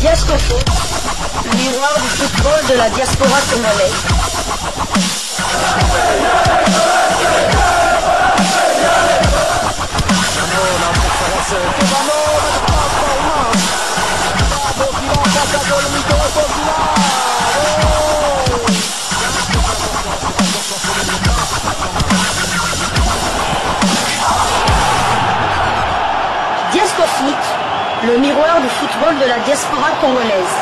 Diascopo, le miroir du football de la diaspora congolaise. Diascofoot, le miroir du football de la diaspora congolaise.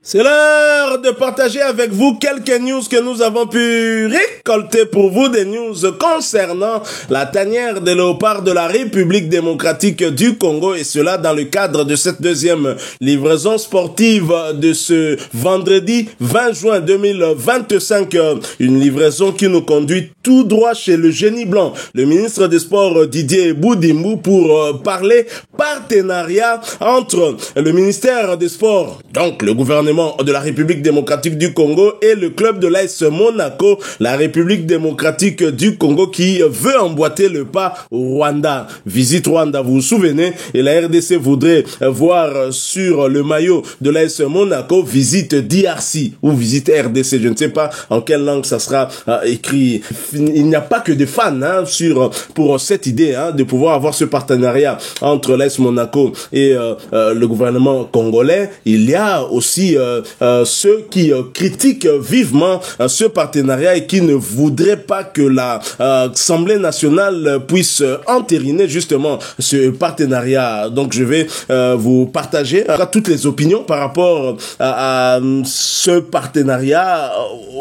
C'est l'heure de partager avec vous quelques news que nous avons pu récolter pour vous, des news concernant la tanière des léopards de la République démocratique du Congo, et cela dans le cadre de cette deuxième livraison sportive de ce vendredi 20 juin 2025. Une livraison qui nous conduit tout droit chez le génie blanc, le ministre des Sports Didier Boudimbu, pour parler partenariat entre le ministère des Sports, donc le gouvernement de la République démocratique du Congo, et le club de l'AS Monaco, la République démocratique du Congo, qui veut emboîter le pas au Rwanda. Visite Rwanda, vous vous souvenez, et la RDC voudrait voir sur le maillot de l'AS Monaco visite DRC ou visite RDC, je ne sais pas en quelle langue ça sera écrit. Il n'y a pas que des fans pour cette idée de pouvoir avoir ce partenariat entre l'AS Monaco et le gouvernement congolais. Il y a aussi ceux qui critiquent vivement ce partenariat et qui ne voudraient pas que l'Assemblée nationale puisse entériner justement ce partenariat. Donc je vais vous partager toutes les opinions par rapport à ce partenariat.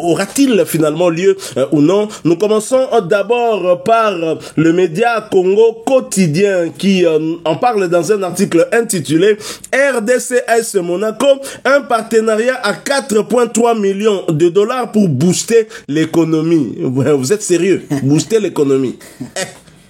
Aura-t-il finalement lieu ou non? Nous commençons d'abord par le média Congo Quotidien qui en parle dans un article intitulé RDC AS Monaco, un partenariat à 4,3 millions de dollars pour booster l'économie. Vous êtes sérieux? Booster l'économie.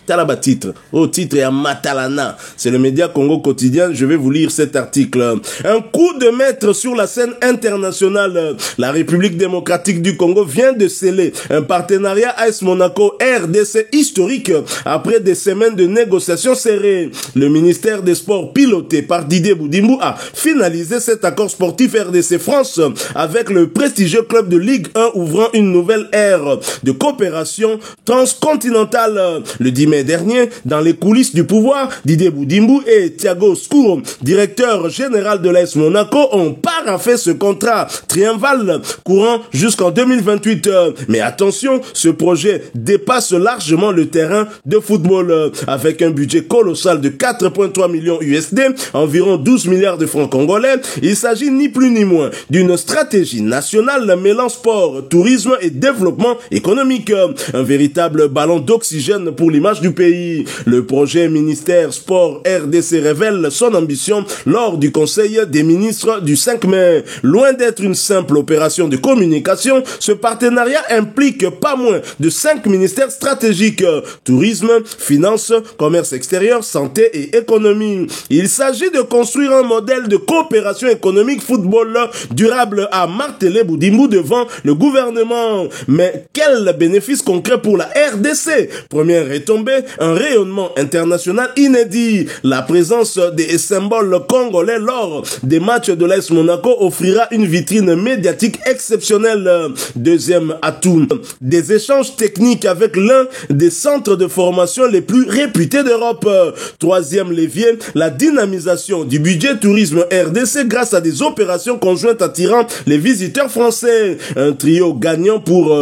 Talaba titre. Au titre et à Matalana. C'est le média Congo Quotidien. Je vais vous lire cet article. Un coup de maître sur la scène internationale. La République démocratique du Congo vient de sceller un partenariat AS Monaco RDC historique après des semaines de négociations serrées. Le ministère des Sports piloté par Didier Boudimbu a finalisé cet accord sportif RDC France avec le prestigieux club de Ligue 1, ouvrant une nouvelle ère de coopération transcontinentale. Le 10 mai dernier, dans les coulisses du pouvoir, Didier Boudimbu et Thiago Skouro, directeur général de l'AS Monaco, ont paraphé ce contrat triomphal courant jusqu'en 2028. Mais attention, ce projet dépasse largement le terrain de football avec un budget colossal de 4,3 millions USD, environ 12 milliards de francs congolais. Il s'agit ni plus ni moins d'une stratégie nationale mêlant sport, tourisme et développement économique. Un véritable ballon d'oxygène pour l'image du pays. Le projet ministère Sport RDC révèle son ambition lors du Conseil des ministres du 5 mai. Loin d'être une simple opération de communication, ce partenariat implique pas moins de 5 ministères stratégiques: tourisme, finances, commerce extérieur, santé et économie. Il s'agit de construire un modèle de coopération économique football durable, a martelé Boudimbu devant le gouvernement. Mais quel bénéfice concret pour la RDC? Première retombée, un rayonnement international inédit. La présence des symboles congolais lors des matchs de l'AS Monaco offrira une vitrine médiatique exceptionnelle. Deuxième atout, des échanges techniques avec l'un des centres de formation les plus réputés d'Europe. Troisième levier, la dynamisation du budget tourisme RDC grâce à des opérations conjointes attirant les visiteurs français. Un trio gagnant pour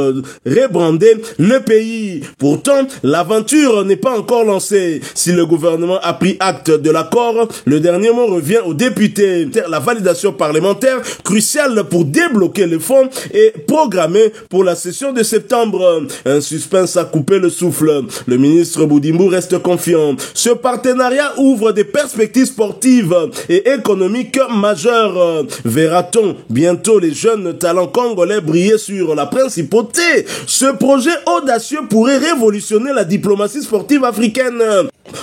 rebrander le pays. Pourtant, l'aventure n'est pas encore lancée. Si le gouvernement a pris acte de l'accord, le dernier mot revient aux députés. La validation parlementaire, cruciale pour débloquer les fonds, est programmée pour la session de septembre. Un suspense a coupé le souffle. Le ministre Boudimbu reste confiant. Ce partenariat ouvre des perspectives sportives et économiques majeures. Verra-t-on bientôt les jeunes talents congolais briller sur la principauté? Ce projet audacieux pourrait révolutionner la diplomatie sportive africaine.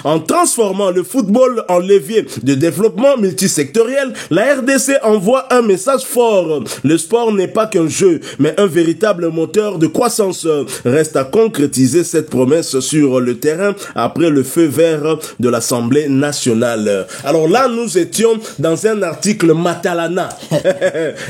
En transformant le football en levier de développement multisectoriel, la RDC envoie un message fort. Le sport n'est pas qu'un jeu, mais un véritable moteur de croissance. Reste à concrétiser cette promesse sur le terrain après le feu vert de l'Assemblée nationale. Alors là, nous étions dans un article Matalana,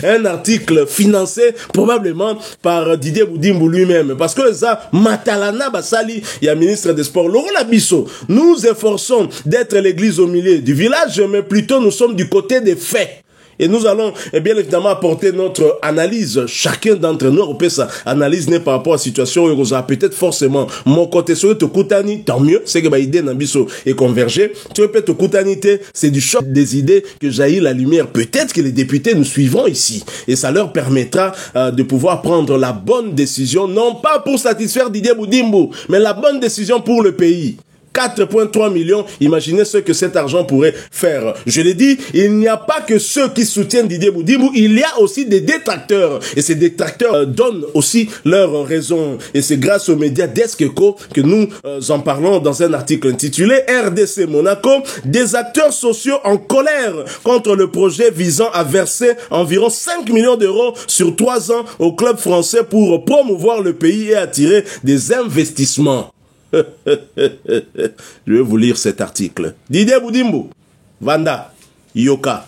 un article financé probablement par Didier Boudimbo lui-même, parce que ça, Matalana Basali, il y a ministre des Sports, Laurent Labisso. Nous efforçons d'être l'église au milieu du village, mais plutôt nous sommes du côté des faits. Et nous allons, bien évidemment, apporter notre analyse. Chacun d'entre nous, on peut ça. Analyse n'est par rapport à la situation où on a peut-être forcément mon côté sur te koutani, tant mieux, c'est que ma idée n'ambition est convergée. Tu peux te koutanité, c'est du choc des idées que jaillit la lumière. Peut-être que les députés nous suivront ici. Et ça leur permettra de pouvoir prendre la bonne décision, non pas pour satisfaire Didier Boudimbo, mais la bonne décision pour le pays. 4,3 millions, imaginez ce que cet argent pourrait faire. Je l'ai dit, il n'y a pas que ceux qui soutiennent Didier Boudimbo, il y a aussi des détracteurs. Et ces détracteurs donnent aussi leurs raisons. Et c'est grâce aux médias d'Esqueco que nous en parlons dans un article intitulé RDC Monaco, des acteurs sociaux en colère contre le projet visant à verser environ 5 millions d'euros sur 3 ans au club français pour promouvoir le pays et attirer des investissements. Je vais vous lire cet article. Didier Boudimbo, Vanda, Yoka.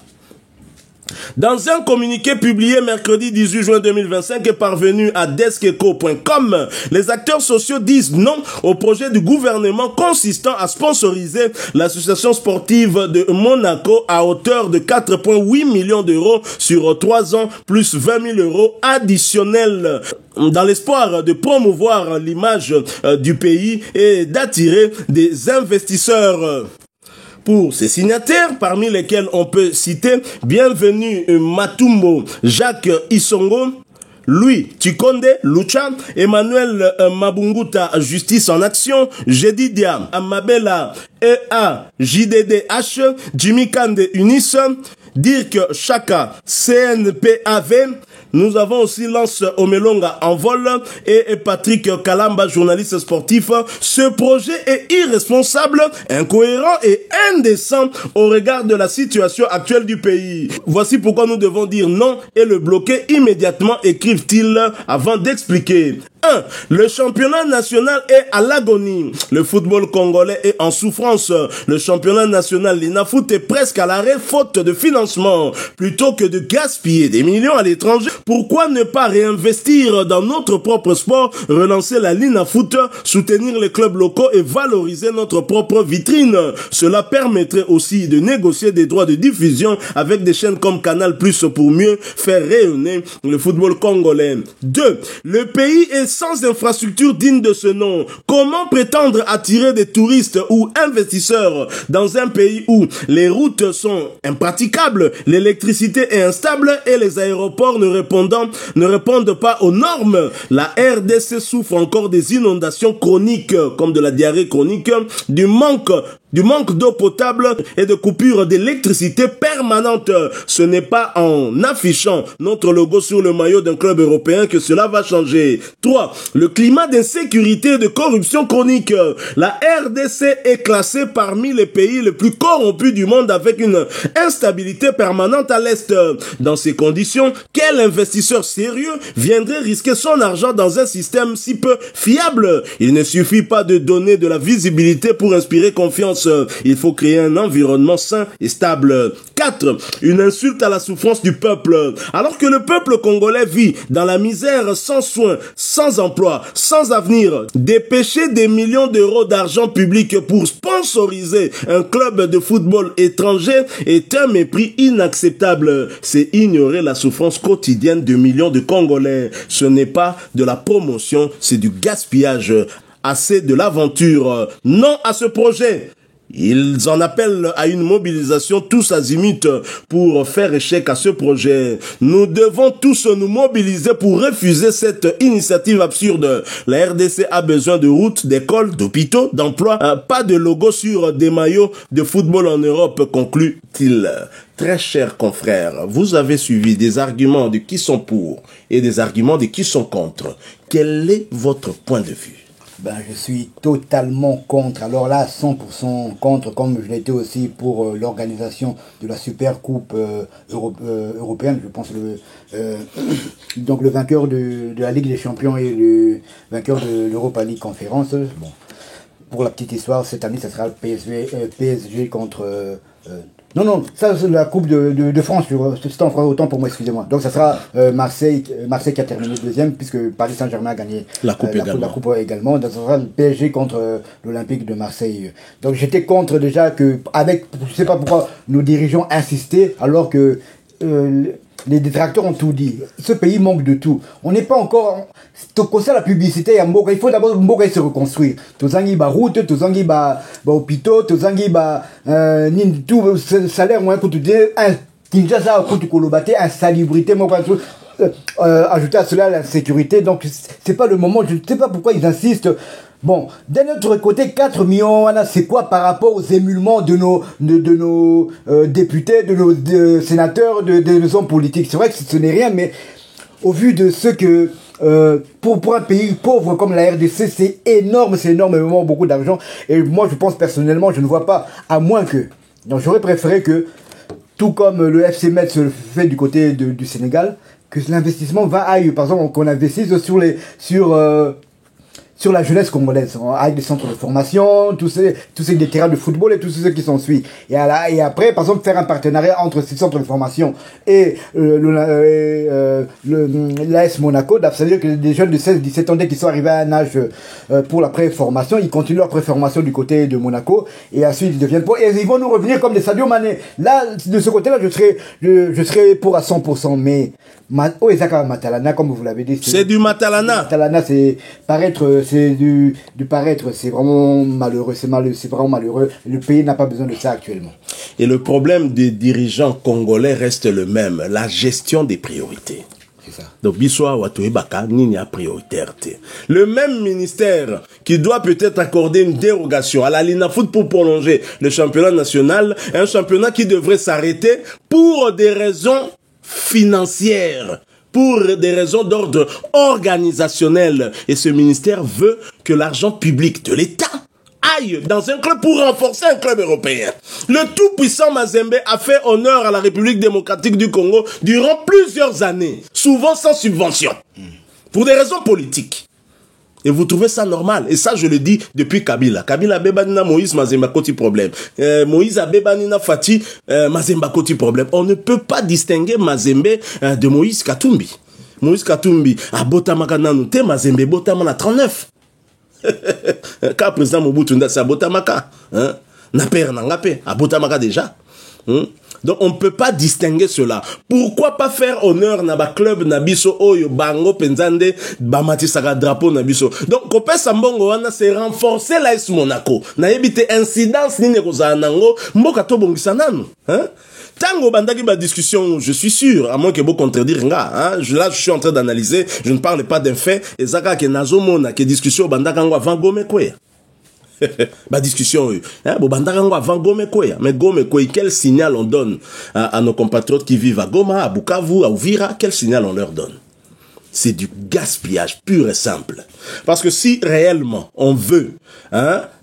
Dans un communiqué publié mercredi 18 juin 2025 et parvenu à deskeco.com, les acteurs sociaux disent non au projet du gouvernement consistant à sponsoriser l'association sportive de Monaco à hauteur de 4,8 millions d'euros sur 3 ans plus 20 000 euros additionnels dans l'espoir de promouvoir l'image du pays et d'attirer des investisseurs. Pour ces signataires, parmi lesquels on peut citer Bienvenu Matumbo, Jacques Isongo, Louis Tikonde, Lucha, Emmanuel Mabunguta, Justice en Action, Jedidia, Amabela, EA, JDDH, Jimmy Kande, Unis, Dirk Chaka, CNPAV. Nous avons aussi Lance Omelonga en vol et Patrick Kalamba, journaliste sportif. Ce projet est irresponsable, incohérent et indécent au regard de la situation actuelle du pays. Voici pourquoi nous devons dire non et le bloquer immédiatement, écrivent-ils avant d'expliquer. 1. Le championnat national est à l'agonie. Le football congolais est en souffrance. Le championnat national l'INAFOOT est presque à l'arrêt faute de financement. Plutôt que de gaspiller des millions à l'étranger, pourquoi ne pas réinvestir dans notre propre sport, relancer la l'INAFOOT, soutenir les clubs locaux et valoriser notre propre vitrine? Cela permettrait aussi de négocier des droits de diffusion avec des chaînes comme Canal+ pour mieux faire rayonner le football congolais. 2. Le pays est sans infrastructure digne de ce nom. Comment prétendre attirer des touristes ou investisseurs dans un pays où les routes sont impraticables, l'électricité est instable et les aéroports ne répondent pas aux normes? La RDC souffre encore des inondations chroniques, comme de la diarrhée chronique, du manque d'eau potable et de coupures d'électricité permanentes. Ce n'est pas en affichant notre logo sur le maillot d'un club européen que cela va changer. 3. Le climat d'insécurité et de corruption chronique. La RDC est classée parmi les pays les plus corrompus du monde avec une instabilité permanente à l'Est. Dans ces conditions, quel investisseur sérieux viendrait risquer son argent dans un système si peu fiable? Il ne suffit pas de donner de la visibilité pour inspirer confiance. Il faut créer un environnement sain et stable. 4. Une insulte à la souffrance du peuple. Alors que le peuple congolais vit dans la misère, sans soins, sans emploi, sans avenir, dépêcher des millions d'euros d'argent public pour sponsoriser un club de football étranger est un mépris inacceptable. C'est ignorer la souffrance quotidienne de millions de Congolais. Ce n'est pas de la promotion, c'est du gaspillage. Assez de l'aventure. Non à ce projet. Ils en appellent à une mobilisation tous azimuts pour faire échec à ce projet. Nous devons tous nous mobiliser pour refuser cette initiative absurde. La RDC a besoin de routes, d'écoles, d'hôpitaux, d'emplois, pas de logo sur des maillots de football en Europe, conclut-il. Très chers confrères, vous avez suivi des arguments de qui sont pour et des arguments de qui sont contre. Quel est votre point de vue? Ben, je suis totalement contre. Alors là, 100% contre, comme je l'étais aussi pour l'organisation de la Super Coupe européenne. Je pense donc le vainqueur de la Ligue des Champions et le vainqueur de l'Europa League Conférence. Bon, pour la petite histoire, cette année, ça sera le PSG contre... Non, ça c'est la Coupe de France, c'est en France, autant pour moi, excusez-moi. Donc ça sera Marseille qui a terminé deuxième, puisque Paris Saint-Germain a gagné la Coupe également. Donc ça sera le PSG contre l'Olympique de Marseille. Donc j'étais contre déjà que, je sais pas pourquoi nos dirigeants insistaient, alors que les détracteurs ont tout dit. Ce pays manque de tout. On n'est pas encore... Concernant la publicité, il faut d'abord Mboka se reconstruire. Tozangi ba route, tozangi ba hôpitaux, tozangi ba tout salaire moins pour te dire un Kinshasa pour te colobater, insalubrité, ajouter à cela la sécurité. Donc c'est pas le moment. Je ne sais pas pourquoi ils insistent. Bon, d'un autre côté, 4 millions, c'est quoi par rapport aux émulements de nos députés, de nos sénateurs, de nos hommes politiques? C'est vrai que ce n'est rien, mais au vu de ce que pour un pays pauvre comme la RDC, c'est énormément beaucoup d'argent. Et moi, je pense personnellement, je ne vois pas, à moins que... Donc j'aurais préféré que, tout comme le FC Metz le fait du côté du Sénégal, que l'investissement aille, par exemple, qu'on investisse sur la jeunesse congolaise, avec des centres de formation, tous ces des terrains de football et tous ceux qui s'en suivent. Et après, par exemple, faire un partenariat entre ces centres de formation et l'AS Monaco, c'est-à-dire que des jeunes de 16-17 ans, dès qu'ils sont arrivés à un âge pour la pré-formation, ils continuent leur pré-formation du côté de Monaco, et ensuite ils deviennent pour, et ils vont nous revenir comme des Sadio Mané. Là, de ce côté-là, je serais pour à 100%, mais Ezaka Matalana, comme vous l'avez dit, c'est du Matalana. Matalana, c'est paraître, c'est du paraître, c'est vraiment malheureux, c'est vraiment malheureux. Le pays n'a pas besoin de ça actuellement. Et le problème des dirigeants congolais reste le même, la gestion des priorités. C'est ça. Donc, Bissoa Watoebaka, n'y a prioritaire. Le même ministère qui doit peut-être accorder une dérogation à la Linafoot pour prolonger le championnat national, un championnat qui devrait s'arrêter pour des raisons financières, pour des raisons d'ordre organisationnel. Et ce ministère veut que l'argent public de l'État aille dans un club pour renforcer un club européen. Le tout-puissant Mazembe a fait honneur à la République démocratique du Congo durant plusieurs années, souvent sans subvention, pour des raisons politiques. Et vous trouvez ça normal? Et ça, je le dis depuis Kabila. Kabila Bebanina Moïse Mazemba Koti problème. Moïse a Bebanina Fati Mazemba Koti problème. On ne peut pas distinguer Mazembe de Moïse Katumbi. Moïse Katumbi a Botamaka Nanoute, Mazembe Botamana 39. Quand président Mobutu Nda c'est Botamaka. Na père Nangape, a Botamaka déjà. Donc on ne peut pas distinguer cela. Pourquoi pas faire honneur na ba club na biso oyo bango penzande ba matisaka drapeau na biso. Donc Kopé Sambongo wana c'est renforcer l'AS Monaco. Na yebite incidence ni nekozana nango mboka to bongisa nanu, Tango bandaki ba discussion, je suis sûr, à moins que vous contredire nga, là je suis en train d'analyser, je ne parle pas d'un fait, et zaka ke nazomona ke discussion bandaka ngo avant Gome Kwe. Ba discussion bon bandaka ngo avant Gome Kwe, mais Gome Kwe, quel signal on donne à nos compatriotes qui vivent à Goma, à Bukavu, à Uvira, quel signal on leur donne? C'est du gaspillage pur et simple. Parce que si réellement on veut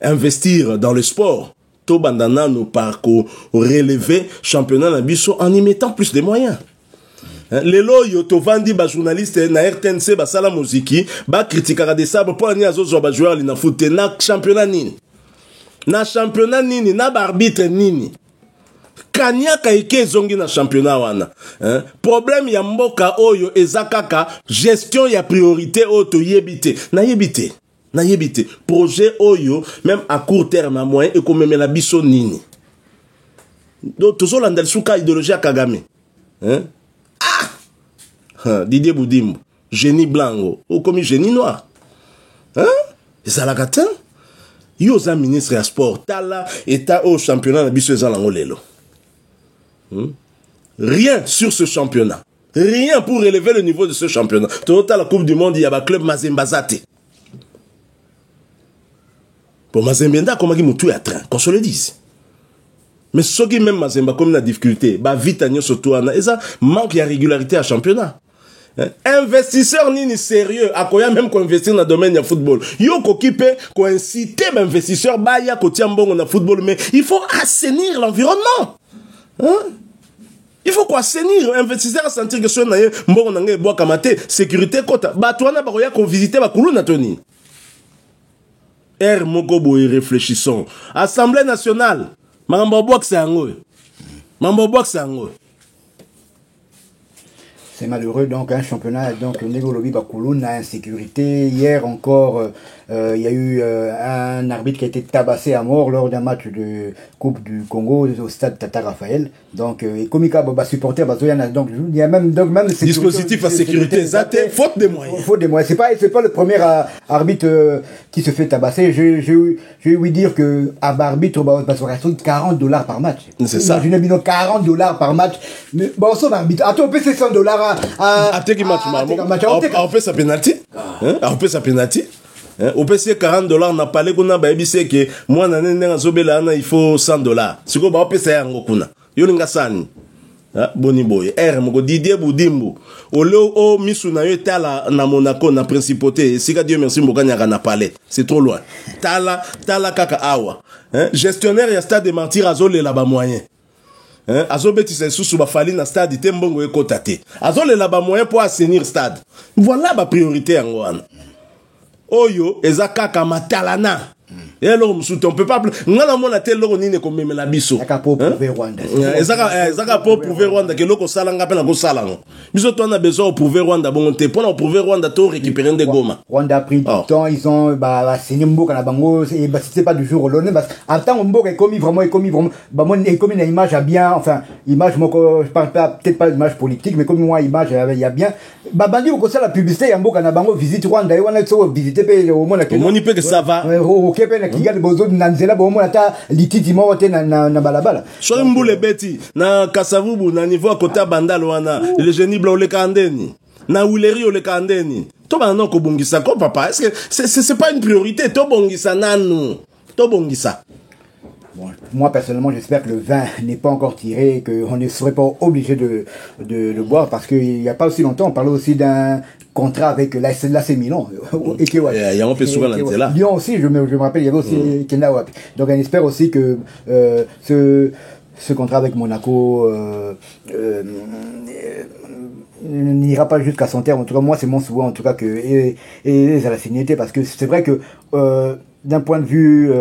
investir dans le sport, to bandana nous parcours relever championnat na biso en y mettant plus de moyens. Lelo yo to vandi ba journaliste na RTNC ba sala muziki ba critique de ça pour ni azo ba joueur li na foot na championnat nini. Na championnat nini na ba arbitre nini. Kanya kaike zongi na championnat wana. Problème ya mboka oyo ezakaka gestion ya priorité oto yebite. Na yebite. Na yebite. Projet oyo, même à court terme, à moyen, et comme même la biso nini. Donc, tout ça, l'andalsuka idéologie à Kagame. Didier Boudimbo. Génie blanc, ou comme génie noir. Et ça la gâte. Yo za ministre à sport, tala, état au championnat, la biso zalango lelo. Rien sur ce championnat. Rien pour élever le niveau de ce championnat. Tout à la Coupe du Monde, il y a un club Mazembazate. Pour Mazembe, comment il m'a à train, qu'on se le dise. Mais ce qui même Mazemba comme la difficulté, bah vite à nous surtout et ça manque de régularité à championnat. Investisseur nini sérieux akoya même ko investir dans domaine du football. Yo ko kipe ko inciter investisseur ba ya ko tia mbongo na football, mais il faut assainir l'environnement. Il faut quoi assainir investisseur à sentir que son naye mbongo na ngai bois kamate sécurité kota ba toana ba koya ko visiter ba kuluna toni. Mokobo et réfléchissons. Assemblée nationale. Mambo box ango. Mambo box ango. C'est malheureux, donc un championnat, donc Negolobi Bakuluna, insécurité. Hier encore, il y a eu un arbitre qui a été tabassé à mort lors d'un match de Coupe du Congo au stade Tata Raphaël. Donc, et Komika Boba supporter, donc il y a même dispositif à sécurité, faute des moyens. Faute des moyens. C'est pas le premier arbitre qui se fait tabasser. Je vais lui dire que à arbitre, $40 par match. C'est ça. Imaginez bien $40 par match. Mais bon, son arbitre, attends, on peut c'est $100 à on fait sa penalty. On fait sa penalty. On peut c'est $40 n'a pas les kuna ba ebise que moi na ndenga zobela na il faut $100. Siko ba opesa yango kuna. Yo linga sani. Boni boy. Moko Didier Boudimbo. Olo o misu na yo tala na Monaco na principauté. Sika Dieu merci mbokanya na palais. C'est trop loin. Tala kaka awa. Gestionnaire ya stade de Martyr azole la ba moyen. Azobeti se susu ba fali na stade te mbongo ekota te. Azole la ba moyen pour assainir stade. Voilà ba priorité yango wana. Oyo ezaka matalana. Et alors on peut pas ngana mona te loko nini ko memela biso. Ezaka pour prouver Rwanda. Ezaka pour prouver Rwanda que loko sala nga pena ko sala ngo. Biso to na besoin prouver Rwanda bon te pour prouver Rwanda to récupérer des Goma. Rwanda a pris du temps, ils ont signé mboka na bango et c'était pas du jour au lendemain parce attends mboka est commis vraiment bah moi est commis une image à bien enfin image moko je parle pas peut-être pas l'image politique mais comme moi image il y a bien bah bandi ko ça la publicité ya mboka na bango visite Rwanda et wana so visiter pe au moins on y peut que ça va. OK pe kigali bozo nanzela bo mo ata lititi mo te na balabala so mbule beti na kasavubu na niveau kota bandalo wana le génie blanc le kandeni na wileri le kandeni to ba non ko bongisa ko papa est-ce que c'est pas une priorité to bongisa nanu to bongisa. Bon, moi personnellement j'espère que le vin n'est pas encore tiré, qu'on ne serait pas obligé de le boire parce qu'il n'y a pas aussi longtemps on parlait aussi d'un contrat avec l'AC Milan. Il y a un peu souvent là. Lyon aussi, je me rappelle, il y avait aussi Kenda Wapi. Donc on espère aussi que ce contrat avec Monaco n'ira pas jusqu'à son terme. En tout cas, moi c'est mon souhait en tout cas que et à la signité parce que c'est vrai que d'un point de vue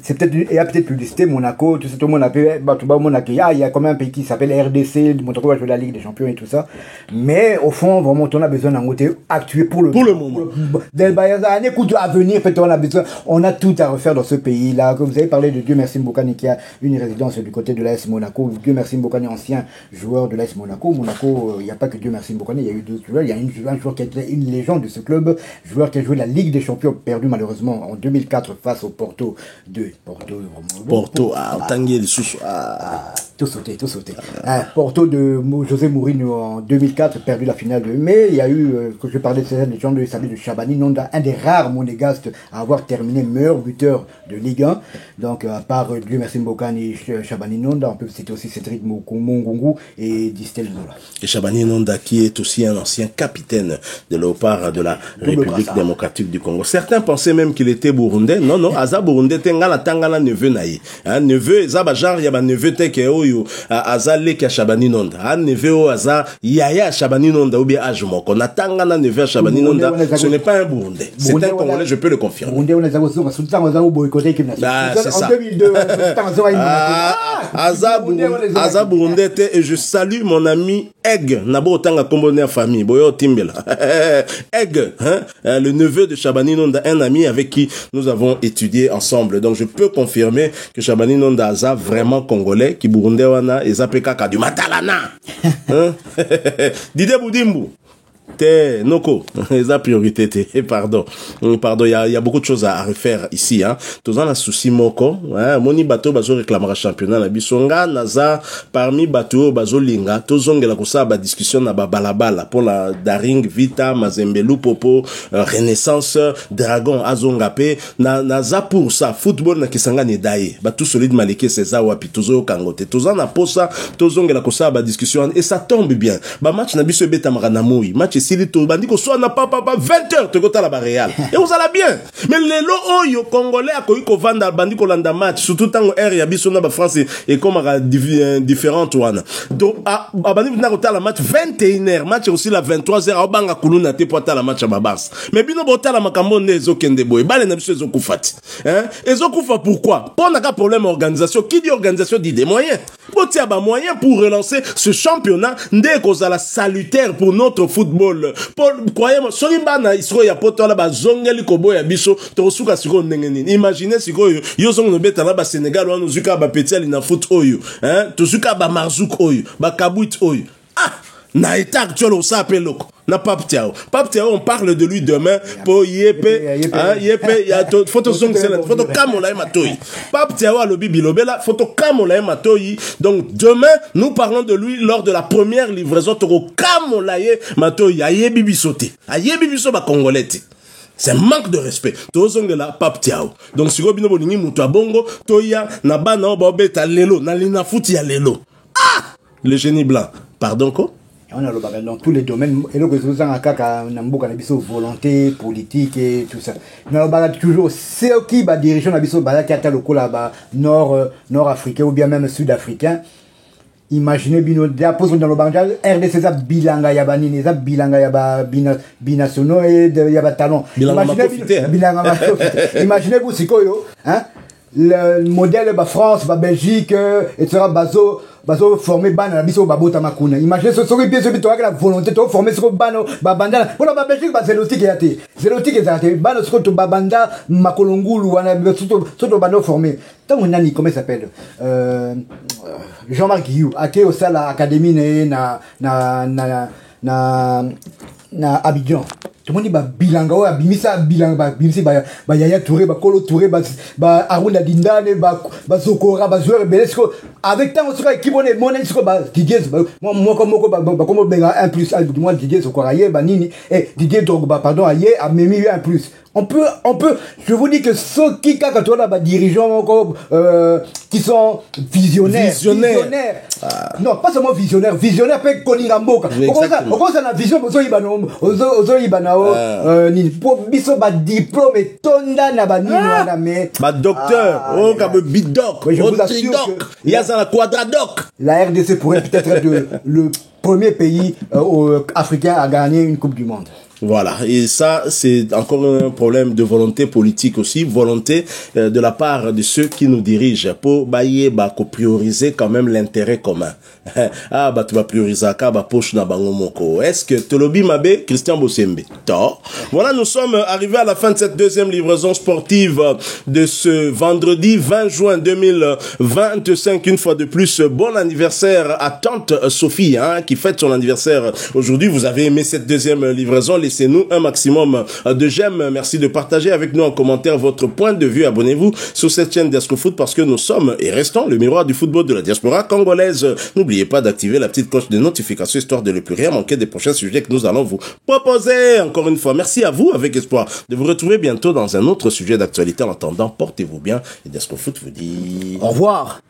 c'est peut-être il y a peut-être publicité Monaco tout le monde appelle Monaco il y a quand même un pays qui s'appelle RDC Monaco va jouer la Ligue des Champions et tout ça mais au fond vraiment on a besoin d'un côté actué pour le moment des années à venir peut-être on a tout à refaire dans ce pays là comme vous avez parlé de Dieu merci Mbokani qui a une résidence du côté de l'AS Monaco. Dieu merci Mbokani ancien joueur de l'AS Monaco. Il n'y a pas que Dieu merci Mbokani, il y a eu d'autres joueurs, il y a un joueur qui est une légende de ce club, joueur qui a joué la Ligue des Champions perdu malheureusement en 2004 face au Porto tout sauté Porto de José Mourinho en 2004 perdu la finale mais il y a eu que je parlais de cette légende de Samuel de Chabani Nonda, un des rares monégasques à avoir terminé meilleur buteur de Ligue 1 donc à part Dieu merci Mbokani et Chabani Nonda on peut citer aussi Cédric Mongungu et Distel Zola. Et Chabani Nonda qui est aussi un ancien capitaine de Léopard de la République démocratique du Congo. Certains pensaient même qu'il était burundais. Non, Aza burundais tengala tangala neveu naï. Neveu Zaba genre y a neveu teke oyo Aza leki Chabani Nonda. Neveu Aza yaya Chabani Nonda ou bien ajumoko. Na tangana neveu Chabani Nonda, ce n'est pas un burundais. C'est un Congolais, je peux le confirmer. Burundais on a boycotté c'est ça. En 2002 Aza burundais et je salue mon ami Egg Nabo Tanga Komboné famille Boyo Timbela Egg le neveu de Chabani Nonda, un ami avec qui nous avons étudié ensemble. Donc je peux confirmer que Chabani Nonda Aza vraiment congolais qui burundais wana ezapeka du matalana. Didier Boudimbo Noko, la priorité, pardon, il y a beaucoup de choses à refaire ici, tous en la souci moko, moni bateau bazo réclamera championnat na bisonga, naza, parmi bateau bazo linga, tous on la kosa ba discussion na ba balabala, pour la Daring, Vita, Mazembelu, Popo, Renaissance, Dragon, Azongape, naza pour ça, football na kisanga ne daye, ba tout solide maleke César wapi, tozo kangote, tous en a posa, tous on la kosa ba discussion, et ça tombe bien, ba match na biso beta maranamoui, match match ici les tout bandi ko soit n'a pas 20h te kota la Real et vous allez bien mais lelo oyo congolais akoyi ko vanda bandi ko landa match surtout tango air ya biso na ba France et comme différente one donc bandi na kota la match 21h match aussi la 23h obanga kuluna te pota la match ba Barça mais bino bota la makambo nezo kende boy bale na biso ezo kufati hein ezo kufa pourquoi pour na ka problème organisation qui dit organisation dit des moyens botia ba moyens pour relancer ce championnat ndé kozala salutaire pour notre football pour croyez-moi soki bana isro ya poto la ba zongeli kobo ya biso to suka siko ndenge nini imaginez siko yo zongo no beta na ba Sénégal wana zuka ba petiali na foot oyo hein to suka ba Marzouk oyo ba Kabuit oyo na état actuel on s'appelle loko na Pape Thiaw on parle de lui demain pour yépé ya photo song excellent photo kamola e matoyi Pape Thiaw a lobi bilobela photo kamola e matoyi donc demain nous parlons de lui lors de la première livraison to kamola e matoyi ayebi bisote ayebi biso ba congolais. C'est un manque de respect. Tozonge la Pape Thiaw. Donc si Robino bolingi mutu abongo toya na bana obeta lelo na lina futi ya lelo. Le génie blanc. Pardon quoi? On a le dans tous les domaines et donc nous avons une volonté politique et tout ça. Nous avons toujours ceux qui dirigent la biso qui a le nord africain ou bien même sud africain. Imaginez bien pose dans le bancal RDC ça bilanga ya banini ça bilanga ya binationaux et ya talon. Imaginez vous sikoyo hein le modèle France Belgique etc. bazo former bana biso babota makuna imaginez ce serait bien celui avec la volonté de former ce bano babanda pour la Belgique zélotique yate zélotique yate bano ce to babanda makolongulu wana surtout bano formé tant on nani comment il s'appelle Jean-Marc Guillou ake au sala académie na Abidjan tout le monde dit bilanga wa bimisa bilanga bimisi ba Yaya Touré ba Kolo Touré ba Aruna Dindane ba Zokora ba joueur belesco avec tant sur équipe on est mon ba Didier moi comme benga 1+1 du moins Didier Zokora ba nini et Didier Drogba pardon aye a memi 1+. On peut, je vous dis que ceux qui, quand on a des dirigeants qui sont visionnaires. Non, pas seulement visionnaires, peut Koningamboka. On commence à la vision, ozo ibanao, pour biso ba diplôme et tonda na ba nino mais. Ba docteur, comme bidoc, tridoc, il y a ça la quadradoc. La RDC pourrait peut-être être le premier pays africain à gagner une Coupe du Monde. Voilà, et ça c'est encore un problème de volonté politique aussi, volonté de la part de ceux qui nous dirigent pour prioriser quand même l'intérêt commun. Tu vas prioriser poche na bango moko. Est-ce que Tolobi Mabe, Christian Bossembe? Voilà, nous sommes arrivés à la fin de cette deuxième livraison sportive de ce vendredi 20 juin 2025. Une fois de plus, bon anniversaire à tante Sophie, qui fête son anniversaire aujourd'hui. Vous avez aimé cette deuxième livraison? Laissez-nous un maximum de j'aime. Merci de partager avec nous en commentaire votre point de vue. Abonnez-vous sur cette chaîne Diasco Foot parce que nous sommes et restons le miroir du football de la diaspora congolaise. N'oubliez pas d'activer la petite cloche de notification histoire de ne plus rien manquer des prochains sujets que nous allons vous proposer. Encore une fois, merci à vous avec espoir de vous retrouver bientôt dans un autre sujet d'actualité. En attendant, portez-vous bien et Diasco Foot vous dit au revoir.